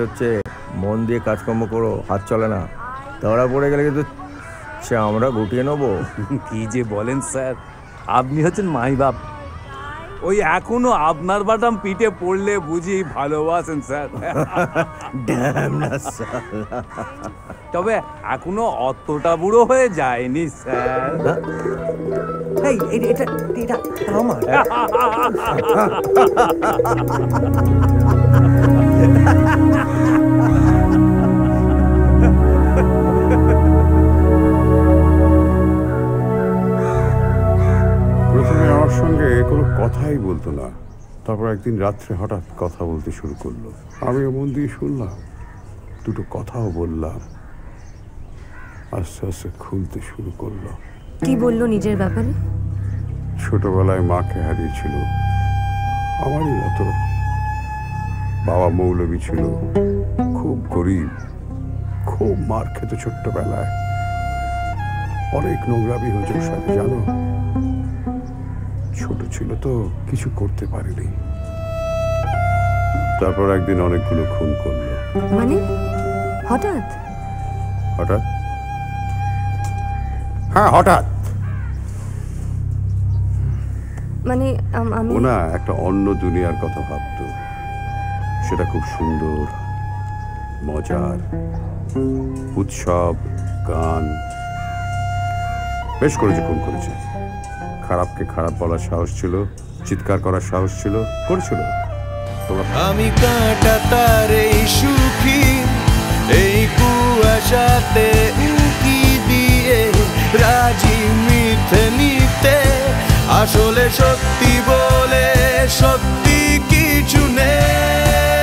হচ্ছে মন দিয়ে কাজকর্ম করো, হাত চলে না, ধরা পড়ে গেলে কিন্তু সে আমরা গুটিয়ে নেবো। কি যে বলেন স্যার, আপনি হচ্ছেন মাই বাপ। ওই এখনো আপনার বাটাম পিঠে পড়লে বুঝি ভালোবাসেন স্যার। তবে এখনো অতটা বুড়ো হয়ে যায়নি স্যার। এটা আমার প্রথমে আমার সঙ্গে কোনো কথাই বলতো না, তারপর একদিন রাত্রে হঠাৎ কথা বলতে শুরু করলো। আমিও মন দিয়ে শুনলাম, দুটো কথাও বললাম। আস্তে আস্তে খুলতে শুরু করলো। কি বললো নিজের ব্যাপারে? ছোটবেলায় মাকে হারিয়েছিল, আমারই মতো। বাবা মৌলবী ছিল, খুব গরিব, খুব মার খেত ছোট্টবেলায়। অনেক নোংরামি হয়েছে ওর সাথে, জানো। ছোট ছিল তো কিছু করতে পারিনি। তারপর একদিন অনেকগুলো খুন করলো। মানে হঠাৎ? হঠাৎ? হ্যাঁ, হঠাৎ। মানে আমি ওনা একটা অন্য দুনিয়ার কথা ভাবতো, সেটা খুব সুন্দর, মজার, উৎসব, গান। বেশ করেছে, খুন করেছে। খারাপকে খারাপ বলার সাহস ছিল, চিৎকার করার সাহস ছিল, করেছিল। আমি কাঁটা তার এই সুখী, এই কুয়াশাতে উঁকি দিয়ে রাজি মিথ্যে নিতে। আসলে সত্যি বলে সত্যি কিছু নেই।